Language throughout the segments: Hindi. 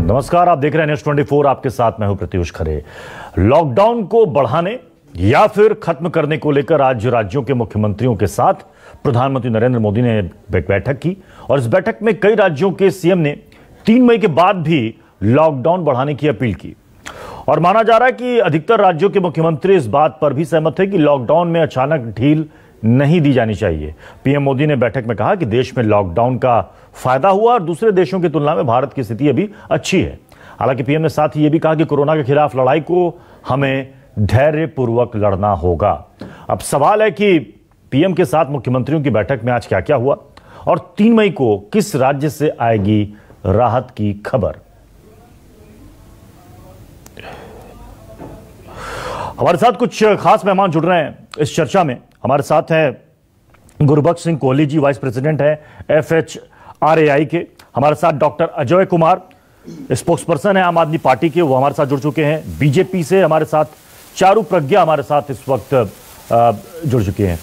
नमस्कार, आप देख रहे हैं न्यूज़ 24। आपके साथ मैं हूं प्रत्युष खरे। लॉकडाउन को बढ़ाने या फिर खत्म करने को लेकर आज राज्यों के मुख्यमंत्रियों के साथ प्रधानमंत्री नरेंद्र मोदी ने बैठक की और इस बैठक में कई राज्यों के सीएम ने 3 मई के बाद भी लॉकडाउन बढ़ाने की अपील की और माना जा रहा है कि अधिकतर राज्यों के मुख्यमंत्री इस बात पर भी सहमत है कि लॉकडाउन में अचानक ढील नहीं दी जानी चाहिए। पीएम मोदी ने बैठक में कहा कि देश में लॉकडाउन का फायदा हुआ और दूसरे देशों की तुलना में भारत की स्थिति अभी अच्छी है। हालांकि पीएम ने साथ ही यह भी कहा कि कोरोना के खिलाफ लड़ाई को हमें धैर्यपूर्वक लड़ना होगा। अब सवाल है कि पीएम के साथ मुख्यमंत्रियों की बैठक में आज क्या क्या हुआ और 3 मई को किस राज्य से आएगी राहत की खबर। हमारे साथ कुछ खास मेहमान जुड़ रहे हैं इस चर्चा में। हमारे साथ हैं गुरबख्श सिंह कोहली जी, वाइस प्रेसिडेंट है FHRAI के। हमारे साथ डॉक्टर अजय कुमार, स्पोक्सपर्सन है आम आदमी पार्टी के, वो हमारे साथ जुड़ चुके हैं। बीजेपी से हमारे साथ चारू प्रज्ञा हमारे साथ इस वक्त जुड़ चुके हैं।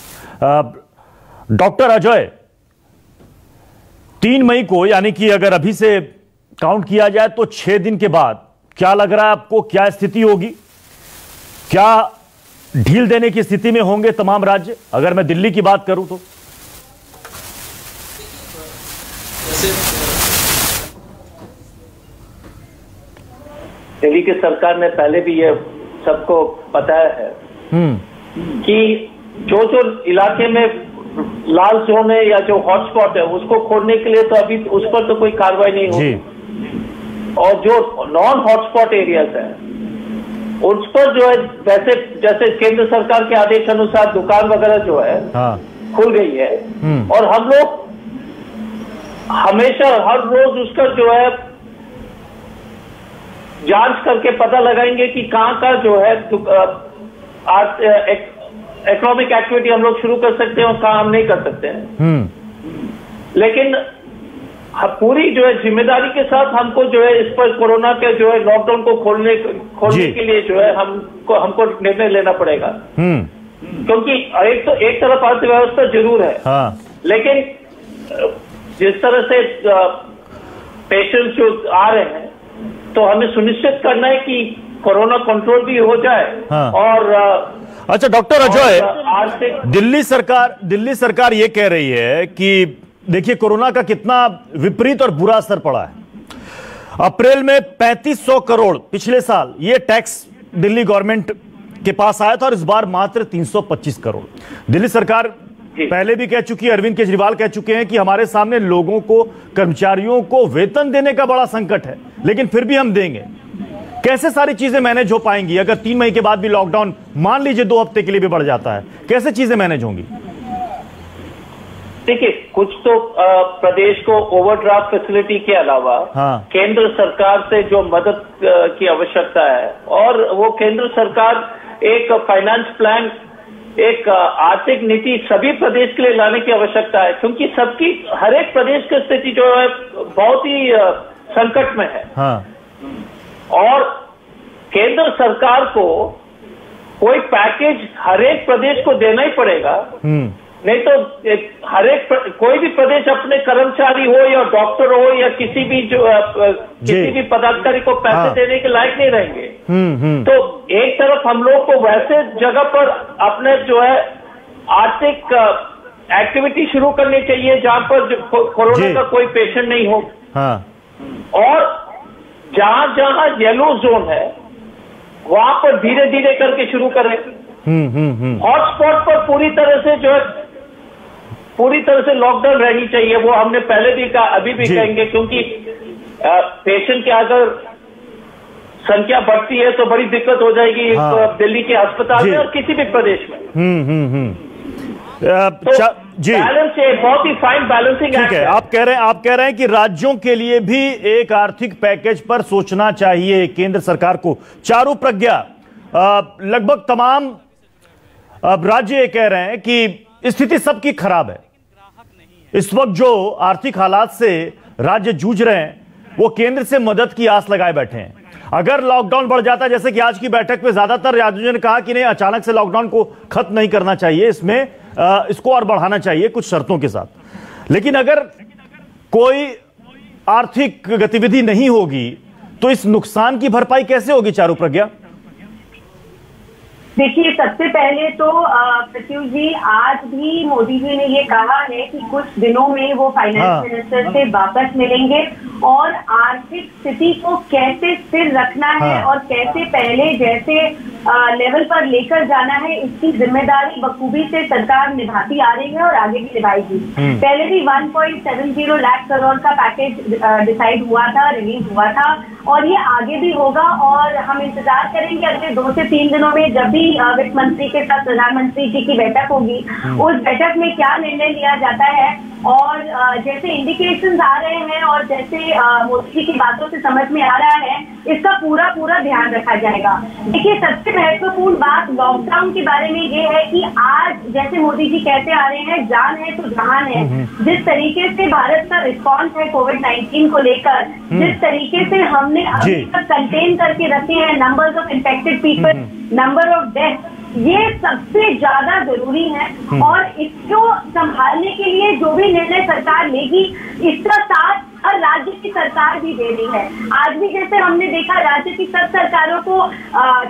डॉक्टर अजय, 3 मई को यानी कि अगर अभी से काउंट किया जाए तो 6 दिन के बाद क्या लग रहा है आपको, क्या स्थिति होगी? क्या ढील देने की स्थिति में होंगे तमाम राज्य? अगर मैं दिल्ली की बात करूं तो दिल्ली की सरकार ने पहले भी ये सबको बताया है कि जो इलाके में लाल जोन है या जो हॉटस्पॉट है उसको खोलने के लिए तो अभी उस पर तो कोई कार्रवाई नहीं होगी और जो नॉन हॉटस्पॉट एरियाज है उस पर जो है वैसे जैसे केंद्र सरकार के आदेश अनुसार दुकान वगैरह जो है खुल गई है और हम लोग हमेशा हर रोज उसका जो है जांच करके पता लगाएंगे कि कहां का जो है इकोनॉमिक एक्टिविटी हम लोग शुरू कर सकते हैं और कहां हम नहीं कर सकते हैं। लेकिन पूरी जो है जिम्मेदारी के साथ हमको जो है इस पर कोरोना के जो है लॉकडाउन को खोलने के लिए जो है हमको निर्णय लेना पड़ेगा क्योंकि एक तरफ अर्थव्यवस्था जरूर है लेकिन जिस तरह से पेशेंट्स जो आ रहे हैं तो हमें सुनिश्चित करना है कि कोरोना कंट्रोल भी हो जाए और अच्छा डॉक्टर अजय, दिल्ली सरकार ये कह रही है कि देखिए कोरोना का कितना विपरीत और बुरा असर पड़ा है। अप्रैल में 3500 करोड़ पिछले साल ये टैक्स दिल्ली गवर्नमेंट के पास आया था और इस बार मात्र 325 करोड़। दिल्ली सरकार पहले भी कह चुकी है, अरविंद केजरीवाल कह चुके हैं कि हमारे सामने लोगों को, कर्मचारियों को वेतन देने का बड़ा संकट है लेकिन फिर भी हम देंगे। कैसे सारी चीजें मैनेज हो पाएंगी अगर 3 मई के बाद भी लॉकडाउन मान लीजिए 2 हफ्ते के लिए भी बढ़ जाता है? कैसे चीजें मैनेज होंगी? देखिए, कुछ तो प्रदेश को ओवरड्राफ्ट फैसिलिटी के अलावा केंद्र सरकार से जो मदद की आवश्यकता है और वो केंद्र सरकार एक फाइनेंस प्लान, एक आर्थिक नीति सभी प्रदेश के लिए लाने की आवश्यकता है क्योंकि सबकी हर एक प्रदेश की स्थिति जो है बहुत ही संकट में है और केंद्र सरकार को कोई पैकेज हर एक प्रदेश को देना ही पड़ेगा। नहीं तो हर एक कोई भी प्रदेश अपने कर्मचारी हो या डॉक्टर हो या किसी भी पदाधिकारी को पैसे देने के लायक नहीं रहेंगे। तो एक तरफ हम लोग को वैसे जगह पर अपने जो है आर्थिक एक्टिविटी शुरू करनी चाहिए जहां पर कोरोना का कोई पेशेंट नहीं हो और जहां जहां येलो जोन है वहां पर धीरे धीरे करके शुरू करें। हॉटस्पॉट पर पूरी तरह से लॉकडाउन रहनी चाहिए, वो हमने पहले भी कहा, अभी भी कहेंगे क्योंकि पेशेंट की अगर संख्या बढ़ती है तो बड़ी दिक्कत हो जाएगी दिल्ली के अस्पताल में और किसी भी प्रदेश में। बैलेंस बहुत ही फाइन बैलेंसिंग ठीक है। आप कह रहे हैं कि राज्यों के लिए भी एक आर्थिक पैकेज पर सोचना चाहिए केंद्र सरकार को। चारू प्रज्ञा, लगभग तमाम राज्य कह रहे हैं कि स्थिति सबकी खराब है। इस वक्त जो आर्थिक हालात से राज्य जूझ रहे हैं वो केंद्र से मदद की आस लगाए बैठे हैं। अगर लॉकडाउन बढ़ जाता है, जैसे कि आज की बैठक में ज्यादातर राज्यों ने कहा कि नहीं, अचानक से लॉकडाउन को खत्म नहीं करना चाहिए, इसमें इसको और बढ़ाना चाहिए कुछ शर्तों के साथ। लेकिन अगर कोई आर्थिक गतिविधि नहीं होगी तो इस नुकसान की भरपाई कैसे होगी चारू प्रज्ञा? देखिए, सबसे पहले तो प्रत्युष जी, आज भी मोदी जी ने ये कहा है कि कुछ दिनों में वो फाइनेंस मिनिस्टर से वापस मिलेंगे और आर्थिक स्थिति को कैसे स्थिर रखना है और कैसे पहले जैसे लेवल पर लेकर जाना है, इसकी जिम्मेदारी बखूबी से सरकार निभाती आ रही है और आगे भी निभाएगी। पहले भी 1.70 लाख करोड़ का पैकेज डिसाइड हुआ था, रिलीज हुआ था, और ये आगे भी होगा। और हम इंतजार करेंगे अगले 2 से 3 दिनों में, जब भी वित्त मंत्री के साथ प्रधानमंत्री जी की बैठक होगी, उस बैठक में क्या निर्णय लिया जाता है। और जैसे इंडिकेशंस आ रहे हैं और जैसे मोदी जी की बातों से समझ में आ रहा है, इसका पूरा ध्यान रखा जाएगा। देखिए, सबसे महत्वपूर्ण बात लॉकडाउन के बारे में ये है कि आज जैसे मोदी जी कहते आ रहे हैं, जान है तो जहान है। जिस तरीके से भारत का रिस्पॉन्स है कोविड-19 को लेकर, जिस तरीके से हमने अभी तक कंटेन करके रखे हैं numbers of infected people, number of death, ये सबसे ज्यादा जरूरी है। और इसको संभालने के लिए जो भी निर्णय सरकार लेगी, इसका साथ हर राज्य की सरकार भी दे रही है। आज भी जैसे हमने देखा, राज्य की सब सरकारों को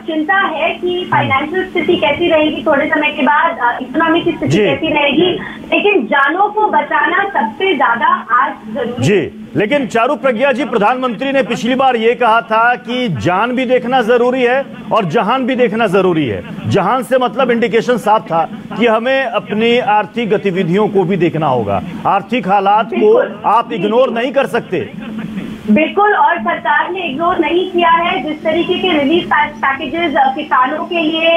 चिंता है कि फाइनेंशियल स्थिति कैसी रहेगी, थोड़े समय के बाद इकोनॉमी की स्थिति कैसी रहेगी, लेकिन जानों को बचाना सबसे ज्यादा आज जरूरी जी। लेकिन चारू प्रज्ञा जी, प्रधानमंत्री ने पिछली बार ये कहा था कि जान भी देखना जरूरी है और जहान भी देखना जरूरी है। जहान से मतलब इंडिकेशन साफ था कि हमें अपनी आर्थिक गतिविधियों को भी देखना होगा, आर्थिक हालात को आप इग्नोर नहीं कर सकते। बिल्कुल, और सरकार ने इग्नोर नहीं किया है। जिस तरीके के रिलीफ पैकेजेस किसानों के लिए,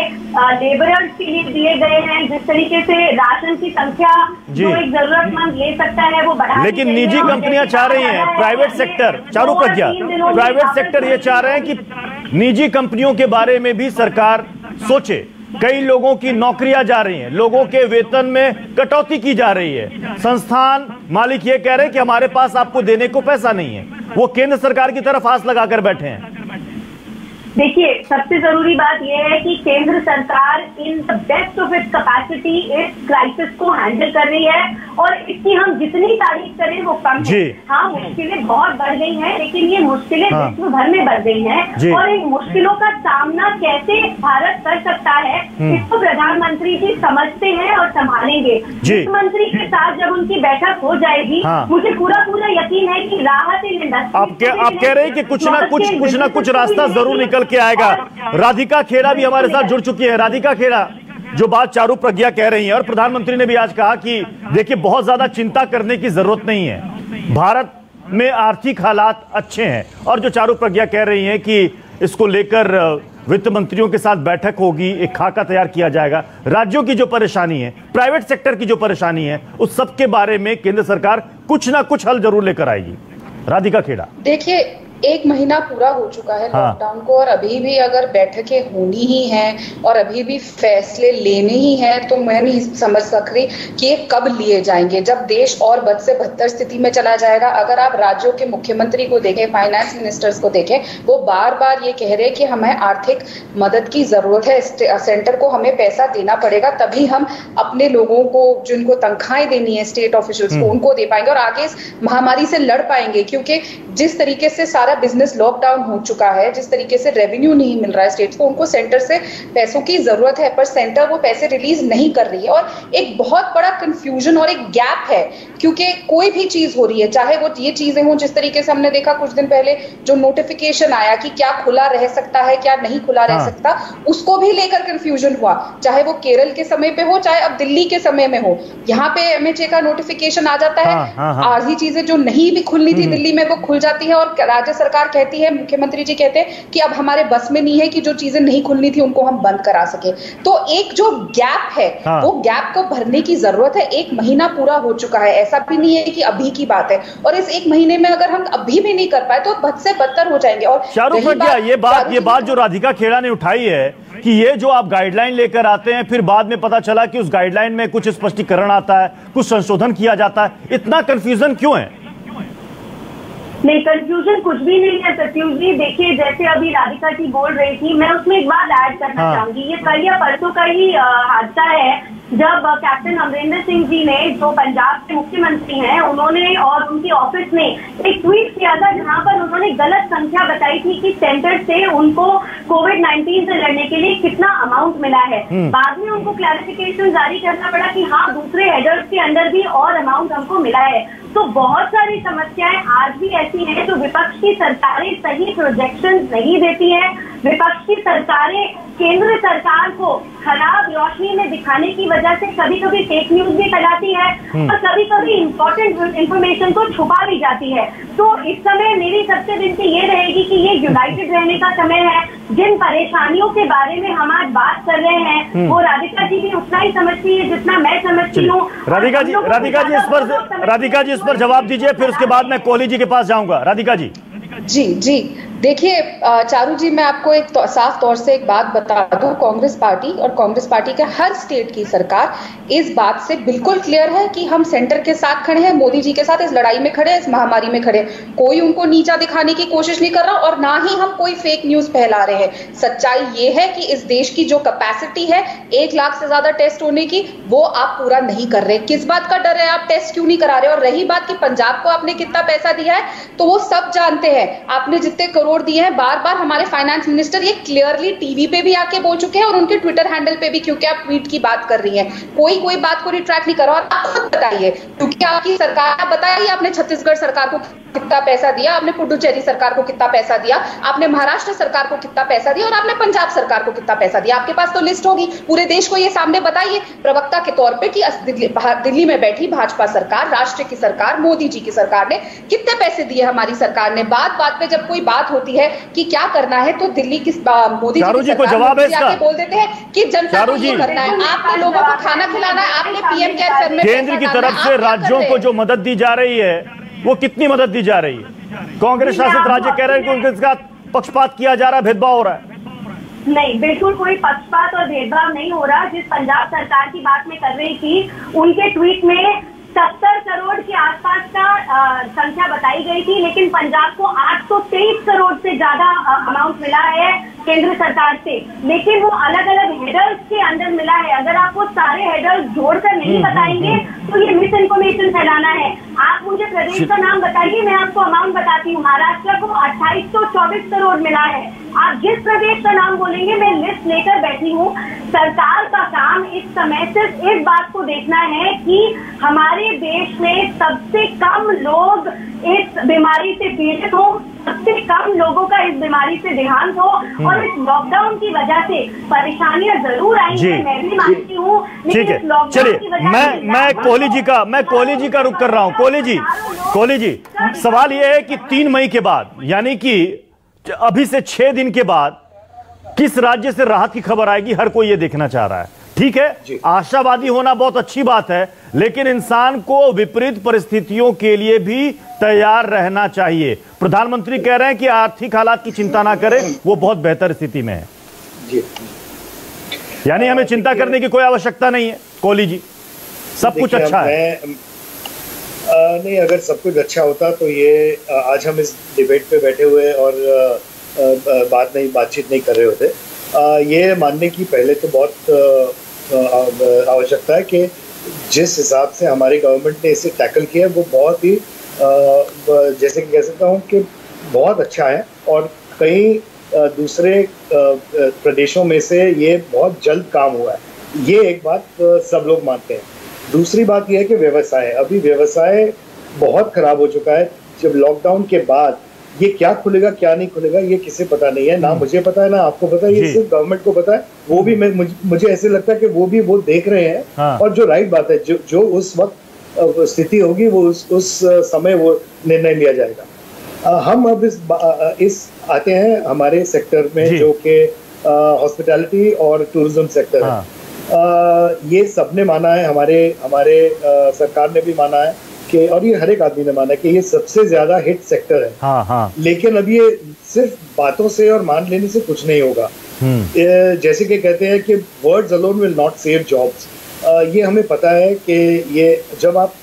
लेबरर्स के लिए दिए गए हैं, जिस तरीके से राशन की संख्या जो एक जरूरतमंद ले सकता है वो बढ़ा, लेकिन निजी कंपनियां चाह रही हैं, प्राइवेट सेक्टर, चारू प्रज्ञा, प्राइवेट सेक्टर ये चाह रहे हैं कि निजी कंपनियों के बारे में भी सरकार सोचे। कई लोगों की नौकरियां जा रही हैं, लोगों के वेतन में कटौती की जा रही है। संस्थान मालिक ये कह रहे हैं कि हमारे पास आपको देने को पैसा नहीं है, वो केंद्र सरकार की तरफ आस लगाकर बैठे हैं। देखिए, सबसे जरूरी बात यह है कि केंद्र सरकार in the best of its capacity इस क्राइसिस को हैंडल कर रही है, और इसकी हम जितनी तारीफ करें वो कम है। हाँ, मुश्किलें बहुत बढ़ गई हैं, लेकिन ये मुश्किलें विश्व भर में बढ़ गई हैं, और इन मुश्किलों का सामना कैसे भारत कर सकता है, इसको प्रधानमंत्री जी समझते हैं और संभालेंगे। वित्त मंत्री के साथ जब उनकी बैठक हो जाएगी, मुझे पूरा यकीन है कि राहत इन इंडस्ट्री, आप कह रहे हैं कि कुछ ना कुछ रास्ता जरूर निकल के आएगा। राधिका खेड़ा भी हमारे साथ जुड़ चुकी है। राधिका खेड़ा, जो बात चारू प्रज्ञा कह रही है और प्रधानमंत्री ने भी आज कहा कि देखिए, बहुत ज्यादा चिंता करने की जरूरत नहीं है, भारत में आर्थिक हालात अच्छे हैं, और जो चारू प्रज्ञा कह रही हैं कि इसको लेकर वित्त मंत्रियों के साथ बैठक होगी, एक खाका तैयार किया जाएगा, राज्यों की जो परेशानी है, प्राइवेट सेक्टर की जो परेशानी है, उस सब के बारे में केंद्र सरकार कुछ ना कुछ हल जरूर लेकर आएगी। राधिका खेड़ा, देखिए, 1 महीना पूरा हो चुका है लॉकडाउन को, और अभी भी अगर बैठकें होनी ही हैं और अभी भी फैसले लेने ही हैं, तो मैं नहीं समझ सक रही कि ये कब लिए जाएंगे, जब देश और बद से बदतर स्थिति में चला जाएगा। अगर आप राज्यों के मुख्यमंत्री को देखें, फाइनेंस मिनिस्टर्स को देखें, वो बार बार ये कह रहे हैं कि हमें आर्थिक मदद की जरूरत है, सेंटर को हमें पैसा देना पड़ेगा, तभी हम अपने लोगों को, जिनको तनख्वाहें देनी है स्टेट ऑफिशियल्स को, उनको दे पाएंगे और आगे इस महामारी से लड़ पाएंगे। क्योंकि जिस तरीके से सारा बिजनेस लॉकडाउन हो चुका है, जिस तरीके से रेवेन्यू नहीं मिल रहा है स्टेट्स को, उनको सेंटर से पैसों की जरूरत है, पर सेंटर वो पैसे रिलीज नहीं कर रही है। और एक बहुत बड़ा कंफ्यूजन और एक गैप है, क्योंकि कोई भी चीज हो रही है, चाहे वो ये चीजें हों, जिस तरीके से हमने देखा कुछ दिन पहले जो नोटिफिकेशन आया कि क्या खुला रह सकता है, क्या नहीं खुला रह सकता, उसको भी लेकर कंफ्यूजन हुआ, चाहे वो केरल के समय पे हो, चाहे अब दिल्ली के समय में हो। यहाँ पे एमएचए का नोटिफिकेशन आ जाता है, आधी चीजें जो नहीं भी खुलनी थी दिल्ली में वो खुल जाती है, और राज्य सरकार कहती है, मुख्यमंत्री जी कहते हैं कि अब हमारे बस में नहीं है कि जो चीजें नहीं खुलनी थी उनको हम बंद करा सके। तो एक जो गैप है, वो गैप को भरने की जरूरत है। 1 महीना पूरा हो चुका है, ऐसा भी नहीं है कि अभी की बात है, और इस 1 महीने में अगर हम अभी भी नहीं कर पाए तो बद से बदतर हो जाएंगे। और चारू प्रज्ञा, ये बात जो राधिका खेड़ा ने उठाई है कि ये जो आप गाइडलाइन लेकर आते हैं, फिर बाद में पता चला कि उस गाइडलाइन में कुछ स्पष्टीकरण आता है, कुछ संशोधन किया जाता है, इतना कंफ्यूजन क्यों है? नहीं, कंफ्यूजन कुछ भी नहीं है सत्युष जी। देखिए, जैसे अभी राधिका जी बोल रही थी, मैं उसमें एक बात ऐड करना चाहूंगी। ये कल या परसों का ही हादसा है जब कैप्टन अमरिंदर सिंह जी ने, जो पंजाब के मुख्यमंत्री हैं, उन्होंने और उनकी ऑफिस ने एक ट्वीट किया था जहां पर उन्होंने गलत संख्या बताई थी कि सेंटर से उनको कोविड-19 से लड़ने के लिए कितना अमाउंट मिला है। बाद में उनको क्लैरिफिकेशन जारी करना पड़ा कि हाँ, दूसरे हेडर्स के अंदर भी और अमाउंट हमको मिला है। तो बहुत सारी समस्याएं आज भी ऐसी हैं जो विपक्ष की सरकारें सही प्रोजेक्शंस नहीं देती हैं। विपक्ष की सरकारें केंद्र सरकार को खराब रोशनी में दिखाने की वजह से कभी कभी फेक न्यूज भी फैलाती है और कभी कभी इम्पोर्टेंट इंफॉर्मेशन को छुपा भी जाती है। तो इस समय मेरी सबसे विनती ये रहेगी कि ये यूनाइटेड रहने का समय है। जिन परेशानियों के बारे में हम आज बात कर रहे हैं वो राधिका जी भी उतना ही समझती है जितना मैं समझती हूँ। राधिका जी इस पर जवाब दीजिए, फिर उसके बाद मैं कोहली जी के पास जाऊंगा। राधिका जी। जी देखिए चारू जी, मैं आपको एक साफ तौर से एक बात बता दूं, कांग्रेस पार्टी और कांग्रेस पार्टी के हर स्टेट की सरकार इस बात से बिल्कुल क्लियर है कि हम सेंटर के साथ खड़े हैं, मोदी जी के साथ इस लड़ाई में खड़े हैं, इस महामारी में खड़े हैं। कोई उनको नीचा दिखाने की कोशिश नहीं कर रहा और ना ही हम कोई फेक न्यूज फैला रहे हैं। सच्चाई ये है कि इस देश की जो कैपेसिटी है 1 लाख से ज्यादा टेस्ट होने की, वो आप पूरा नहीं कर रहे। किस बात का डर है, आप टेस्ट क्यों नहीं करा रहे? और रही बात कि पंजाब को आपने कितना पैसा दिया है, तो वो सब जानते हैं। आपने जितने करोड़ दिए हैं, बार बार हमारे फाइनेंस मिनिस्टर ये क्लियरली टीवी पे भी आके बोल चुके हैं और उनके ट्विटर हैंडल पे भी, क्योंकि आप ट्वीट की बात कर रही हैं, कोई बात को रिट्रैक्ट नहीं कर रहा। और आप खुद बताइए, क्योंकि आपकी सरकार, बताइए आपने छत्तीसगढ़ सरकार को कितना पैसा दिया, आपने पुडुचेरी सरकार को कितना पैसा दिया, आपने महाराष्ट्र सरकार को कितना पैसा दिया और आपने पंजाब सरकार को कितना पैसा दिया। आपके पास तो लिस्ट होगी, पूरे देश को ये सामने बताइए प्रवक्ता के तौर पे कि दिल्ली में बैठी भाजपा सरकार, राष्ट्र की सरकार, मोदी जी की सरकार ने कितने पैसे दिए हमारी सरकार ने। बात पे जब कोई बात होती है कि क्या करना है तो दिल्ली की मोदी जी को जवाब है इसका, बोल देते हैं कि जनता को ये करना है, आपने लोगों को खाना खिलाना है, आपने पीएम केयर फंड में केंद्र की तरफ से राज्यों को जो मदद दी जा रही है वो कितनी मदद दी जा रही है? कांग्रेस शासित राज्य कह रहे हैं कि उनके साथ पक्षपात किया जा रहा है, भेदभाव हो रहा है। नहीं, बिल्कुल कोई पक्षपात और भेदभाव नहीं हो रहा। जिस पंजाब सरकार की बात मैं कर रही थी, उनके ट्वीट में 70 करोड़ के आसपास का संख्या बताई गई थी, लेकिन पंजाब को 823 करोड़ से ज्यादा अमाउंट मिला है केंद्र सरकार से, लेकिन वो अलग अलग हेडर्स के अंदर मिला है। अगर आप वो सारे हेडर्स जोड़कर नहीं बताएंगे तो ये मिस इन्फॉर्मेशन फैलाना है। आप मुझे प्रदेश का नाम बताइए, मैं आपको अमाउंट बताती हूँ। महाराष्ट्र को 2824 करोड़ मिला है। आप जिस प्रदेश का नाम बोलेंगे मैं लिस्ट लेकर बैठी हूँ। सरकार का काम इस समय सिर्फ इस बात को देखना है कि हमारे देश में सबसे कम लोग इस बीमारी से पीड़ित हो, सबसे कम लोगों का इस बीमारी से देहांत हो। और इस लॉकडाउन की वजह से परेशानियां जरूर आई हैं, मैं भी मानती हूँ, लेकिन इस लॉकडाउन की वजह से मैं कोहली जी का रुख कर रहा हूँ। कोहली जी, सवाल यह है कि 3 मई के बाद, यानी कि अभी से 6 दिन के बाद किस राज्य से राहत की खबर आएगी, हर कोई ये देखना चाह रहा है। ठीक है, आशावादी होना बहुत अच्छी बात है, लेकिन इंसान को विपरीत परिस्थितियों के लिए भी तैयार रहना चाहिए। प्रधानमंत्री कह रहे हैं कि आर्थिक हालात की चिंता ना करें, वो बहुत बेहतर स्थिति में है। यानी हमें चिंता करने की कोई आवश्यकता नहीं है। कोहली जी, सब कुछ अच्छा है। नहीं, अगर सब कुछ अच्छा होता तो ये आज हम इस डिबेट पे बैठे हुए और बातचीत नहीं कर रहे होते। ये मानने की पहले तो बहुत आवश्यकता है कि जिस हिसाब से हमारी गवर्नमेंट ने इसे टैकल किया वो बहुत ही जैसे कि कह सकता हूँ कि बहुत अच्छा है, और कई दूसरे प्रदेशों में से ये बहुत जल्द काम हुआ है। ये एक बात सब लोग मानते हैं। दूसरी बात यह है कि अभी व्यवसाय बहुत खराब हो चुका है। जब लॉकडाउन के बाद ये क्या खुलेगा क्या नहीं खुलेगा ये किसी पता नहीं है, ना मुझे पता है ना आपको पता है, ये सिर्फ गवर्नमेंट को पता है। वो भी मुझे ऐसे लगता है कि वो देख रहे हैं। हाँ। और जो राइट बात है, जो उस वक्त स्थिति होगी वो उस समय वो निर्णय लिया जाएगा। हम अब इस आते हैं हमारे सेक्टर में जो कि हॉस्पिटैलिटी और टूरिज्म सेक्टर है। ये सबने माना है, हमारे सरकार ने भी माना है कि, और ये हर एक आदमी ने माना है कि ये सबसे ज्यादा हिट सेक्टर है। हाँ। लेकिन अब ये सिर्फ बातों से और मान लेने से कुछ नहीं होगा। जैसे कि कहते हैं कि words alone will not save jobs. ये हमें पता है कि ये जब आप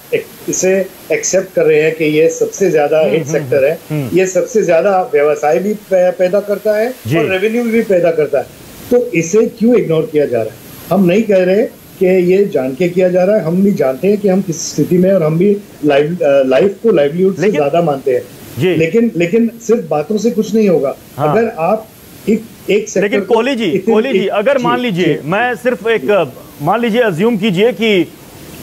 इसे एक्सेप्ट कर रहे हैं कि ये सबसे ज्यादा हिट सेक्टर है, ये सबसे ज्यादा व्यवसाय भी पैदा करता है और रेवेन्यू भी पैदा करता है, तो इसे क्यों इग्नोर किया जा रहा है? हम नहीं कह रहे कि ये जान के किया जा रहा है। हम भी जानते हैं कि हम किस स्थिति में, और हम भी लाइफ को लाइवलीहुड से ज्यादा मानते हैं। लेकिन सिर्फ बातों से कुछ नहीं होगा। हाँ। अगर आप एक लेकिन कोहली जी अगर मान लीजिए, मैं सिर्फ मान लीजिए अज्यूम कीजिए कि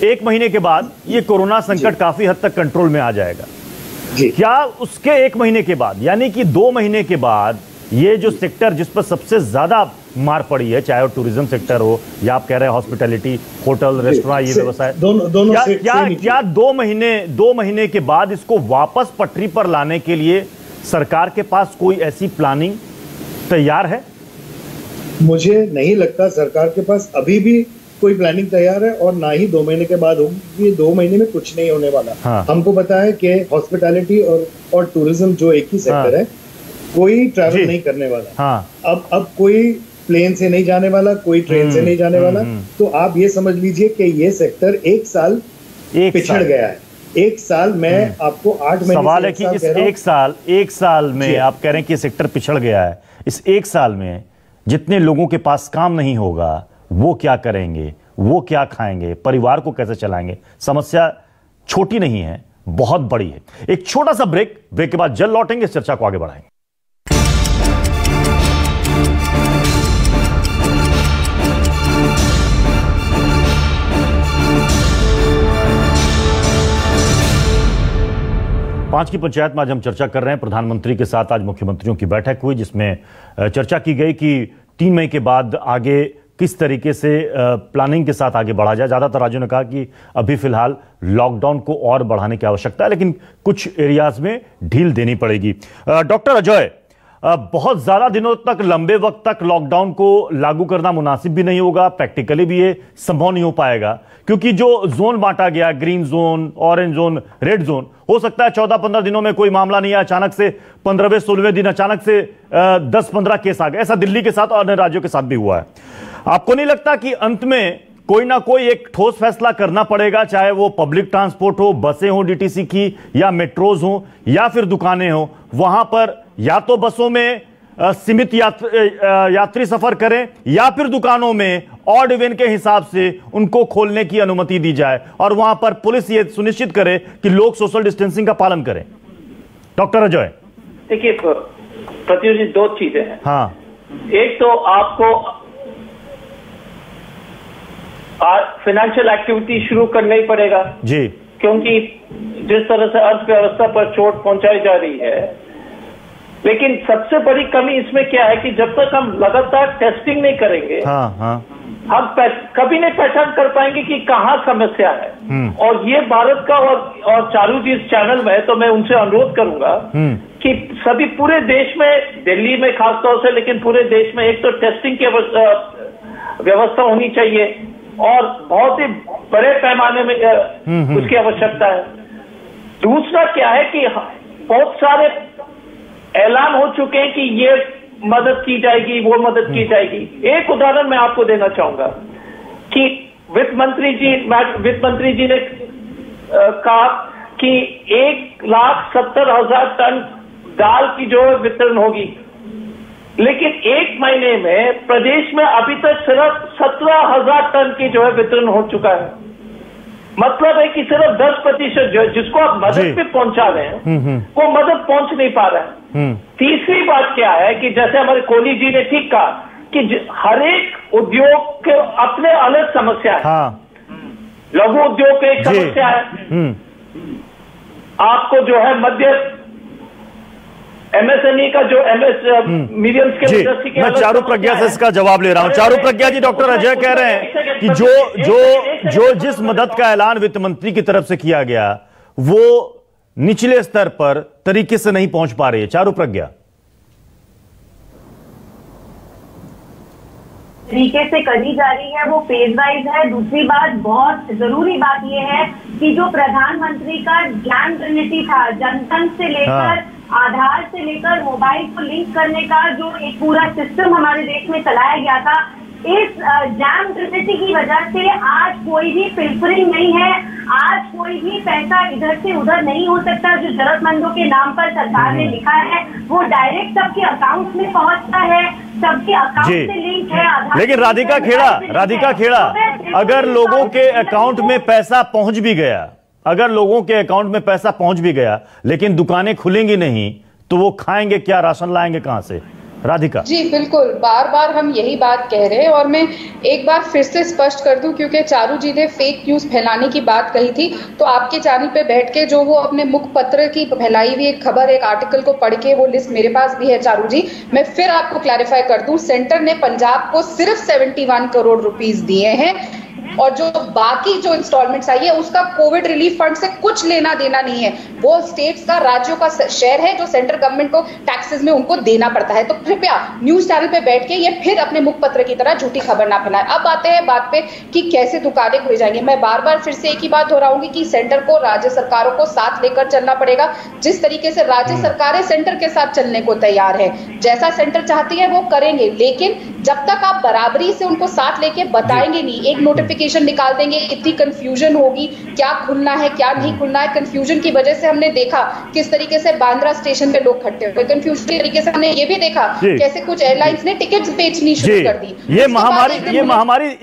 1 महीने के बाद ये कोरोना संकट काफी हद तक कंट्रोल में आ जाएगा, क्या उसके 1 महीने के बाद, यानी कि 2 महीने के बाद, ये जो सेक्टर जिस पर सबसे ज्यादा मार पड़ी है, चाहे वो टूरिज्म सेक्टर हो या आप कह रहे हैं हॉस्पिटैलिटी, होटल, रेस्टोरेंट, ये व्यवसाय, क्या 2 महीने के बाद इसको वापस पटरी पर लाने के लिए सरकार के पास कोई ऐसी प्लानिंग तैयार है? मुझे नहीं लगता सरकार के पास अभी भी कोई प्लानिंग तैयार है, और ना ही 2 महीने के बाद होगी। 2 महीने में कुछ नहीं होने वाला। हाँ। हमको पता है कि हॉस्पिटैलिटी और टूरिज्म जो एक ही सेक्टर है, कोई ट्रैवल नहीं करने वाला। हाँ। अब कोई प्लेन से नहीं जाने वाला, कोई ट्रेन से नहीं जाने वाला। तो आप ये समझ लीजिए कि ये सेक्टर 1 साल पिछड़ गया है। 1 साल में आपको 8 महीने, सवाल है कि इस 1 साल में आप कह रहे हैं कि सेक्टर पिछड़ गया है, इस 1 साल में जितने लोगों के पास काम नहीं होगा वो क्या करेंगे, वो क्या खाएंगे, परिवार को कैसे चलाएंगे? समस्या छोटी नहीं है, बहुत बड़ी है। एक छोटा सा ब्रेक के बाद जल्द लौटेंगे, इस चर्चा को आगे बढ़ाएंगे। पांच की पंचायत में आज हम चर्चा कर रहे हैं। प्रधानमंत्री के साथ आज मुख्यमंत्रियों की बैठक हुई, जिसमें चर्चा की गई कि 3 मई के बाद आगे किस तरीके से प्लानिंग के साथ आगे बढ़ा जाए। ज्यादातर राज्यों ने कहा कि अभी फिलहाल लॉकडाउन को और बढ़ाने की आवश्यकता है, लेकिन कुछ एरियाज में ढील देनी पड़ेगी। डॉक्टर अजय, बहुत ज्यादा दिनों तक, लंबे वक्त तक लॉकडाउन को लागू करना मुनासिब भी नहीं होगा, प्रैक्टिकली भी ये संभव नहीं हो पाएगा, क्योंकि जो जोन बांटा गया, green zone, orange zone, red zone, हो सकता है 14-15 दिनों में कोई मामला नहीं है, अचानक से 15वें-16वें दिन अचानक से 10-15 केस आ गए। ऐसा दिल्ली के साथ और अन्य राज्यों के साथ भी हुआ है। आपको नहीं लगता कि अंत में कोई ना कोई एक ठोस फैसला करना पड़ेगा, चाहे वो पब्लिक ट्रांसपोर्ट हो, बसें हो डीटीसी की, या मेट्रोज हो, या फिर दुकानें हो, वहां पर या तो बसों में सीमित यात्री सफर करें, या फिर दुकानों में ऑड इवन के हिसाब से उनको खोलने की अनुमति दी जाए, और वहां पर पुलिस ये सुनिश्चित करे कि लोग सोशल डिस्टेंसिंग का पालन करें? डॉक्टर अजय, देखिए प्रत्युष जी, 2 चीजें हैं। हाँ, एक तो आपको फाइनेंशियल एक्टिविटी शुरू करना ही पड़ेगा जी, क्योंकि जिस तरह से अर्थव्यवस्था पर चोट पहुंचाई जा रही है। लेकिन सबसे बड़ी कमी इसमें क्या है कि जब तक हम लगातार टेस्टिंग नहीं करेंगे, हम कभी नहीं पहचान कर पाएंगे कि कहाँ समस्या है। और ये भारत का, और चारू जी इस चैनल में है, तो मैं उनसे अनुरोध करूंगा कि सभी पूरे देश में, दिल्ली में खासतौर से, लेकिन पूरे देश में एक तो टेस्टिंग की व्यवस्था होनी चाहिए, और बहुत ही बड़े पैमाने में उसकी आवश्यकता है। दूसरा क्या है कि बहुत सारे ऐलान हो चुके हैं कि ये मदद की जाएगी, वो मदद की जाएगी। एक उदाहरण मैं आपको देना चाहूंगा कि वित्त मंत्री जी ने कहा कि 1,70,000 टन दाल की जो वितरण होगी, लेकिन 1 महीने में प्रदेश में अभी तक सिर्फ 17,000 टन की जो है वितरण हो चुका है। मतलब है कि सिर्फ 10% जिसको आप मदद पे पहुंचा रहे हैं, वो मदद पहुंच नहीं पा रहा है। तीसरी बात क्या है कि जैसे हमारे कोहली जी ने ठीक कहा कि हर एक उद्योग के अपने अलग समस्या है। लघु उद्योग की एक समस्या है, आपको जो है मध्य MSME का जो मीडियम स्केल इंडस्ट्री के, मैं चारू प्रज्ञा से इसका जवाब ले रहा हूं। चारू प्रज्ञा जी, डॉक्टर अजय कह रहे हैं कि जो जिस मदद का ऐलान वित्त मंत्री की तरफ से किया गया, वो निचले स्तर पर तरीके से नहीं पहुंच पा रही है। चारू प्रज्ञा, तरीके से करी जा रही है, वो फेज वाइज है। दूसरी बात, बहुत जरूरी बात यह है कि जो प्रधानमंत्री का जैम ट्रिनिटी था, जनधन से लेकर आधार से लेकर मोबाइल को लिंक करने का जो एक पूरा सिस्टम हमारे देश में चलाया गया था, इस जैम ट्रिनिटी की वजह से आज कोई भी फिल्टरिंग नहीं है, आज कोई भी पैसा इधर से उधर नहीं हो सकता। जो जरूरतमंदों के नाम पर सरकार ने लिखा है वो डायरेक्ट सबके अकाउंट में पहुंचता है। सबके अकाउंट से लिंक है आधार। लेकिन राधिका खेड़ा, अगर लोगों के अकाउंट में पैसा पहुंच भी गया, अगर लोगों के अकाउंट में पैसा पहुंच भी गया, लेकिन दुकानें खुलेंगी नहीं, तो वो खाएंगे क्या, राशन लाएंगे कहां से? राधिका जी बिल्कुल, बार बार हम यही बात कह रहे हैं और मैं एक बार फिर से स्पष्ट कर दूं, क्योंकि चारू जी ने फेक न्यूज फैलाने की बात कही थी, तो आपके चैनल पे बैठ के जो वो अपने मुखपत्र की फैलाई हुई एक खबर, एक आर्टिकल को पढ़ के, वो लिस्ट मेरे पास भी है चारू जी, मैं फिर आपको क्लैरिफाई कर दूं, सेंटर ने पंजाब को सिर्फ 71 करोड़ रुपीस दिए हैं और जो बाकी जो इंस्टॉलमेंट्स आई है उसका कोविड रिलीफ फंड से कुछ लेना देना नहीं है, वो स्टेट्स का, राज्यों का शेयर है जो सेंट्रल गवर्नमेंट को टैक्सेस में उनको देना पड़ता है। तो कृपया न्यूज चैनल पे बैठ के ये फिर अपने मुखपत्र की तरह झूठी खबर ना फैलाएं। अब आते हैं बात पे कि कैसे दुकानें खुली जाएंगी। मैं बार बार फिर से एक ही बात दोहराऊंगी कि सेंटर को, राज्य सरकारों को साथ लेकर चलना पड़ेगा। जिस तरीके से राज्य सरकारें सेंटर के साथ चलने को तैयार है, जैसा सेंटर चाहती है वो करेंगे, लेकिन जब तक आप बराबरी से उनको साथ लेके बताएंगे नहीं, एक नोटिफिकेशन निकाल देंगे, इतनी कंफ्यूजन होगी, क्या खुलना है क्या नहीं खुलना है। कंफ्यूजन की वजह से हमने देखा किस तरीके से बांद्रा स्टेशन पे लोग इकट्ठे हुए, कंफ्यूजन की तरीके से हमने ये भी देखा कैसे कुछ एयरलाइंस ने टिकट्स बेचनी शुरू कर दी।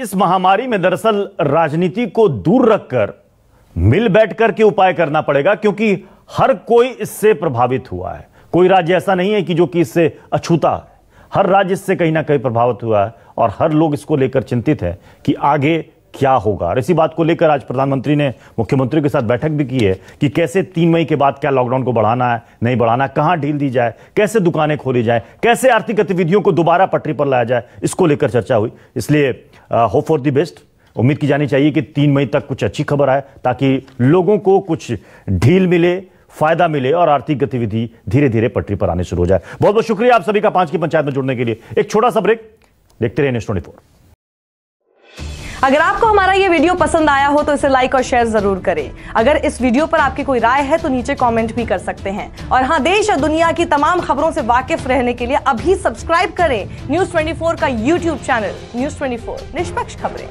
इस महामारी में दरअसल राजनीति को दूर रखकर मिल बैठकर के उपाय करना पड़ेगा, क्योंकि हर कोई इससे प्रभावित हुआ है। कोई राज्य ऐसा नहीं है कि जो कि इससे अछूता है, हर राज्य इससे कहीं ना कहीं प्रभावित हुआ है और हर लोग इसको लेकर चिंतित है कि आगे क्या होगा। और इसी बात को लेकर आज प्रधानमंत्री ने मुख्यमंत्रियों के साथ बैठक भी की है कि कैसे 3 मई के बाद क्या लॉकडाउन को बढ़ाना है, नहीं बढ़ाना, कहां ढील दी जाए, कैसे दुकानें खोली जाए, कैसे आर्थिक गतिविधियों को दोबारा पटरी पर लाया जाए, इसको लेकर चर्चा हुई। इसलिए होप फॉर द बेस्ट, उम्मीद की जानी चाहिए कि 3 मई तक कुछ अच्छी खबर आए ताकि लोगों को कुछ ढील मिले, फायदा मिले और आर्थिक गतिविधि धीरे धीरे पटरी पर आने शुरू हो जाए। बहुत बहुत शुक्रिया आप सभी का 5 की पंचायत में जुड़ने के लिए। एक छोटा सा ब्रेक, देखते रहिए न्यूज़24। अगर आपको हमारा ये वीडियो पसंद आया हो तो इसे लाइक और शेयर जरूर करें। अगर इस वीडियो पर आपकी कोई राय है तो नीचे कमेंट भी कर सकते हैं। और हाँ, देश और दुनिया की तमाम खबरों से वाकिफ रहने के लिए अभी सब्सक्राइब करें न्यूज़ 24 का यूट्यूब चैनल। न्यूज़ 24, निष्पक्ष खबरें।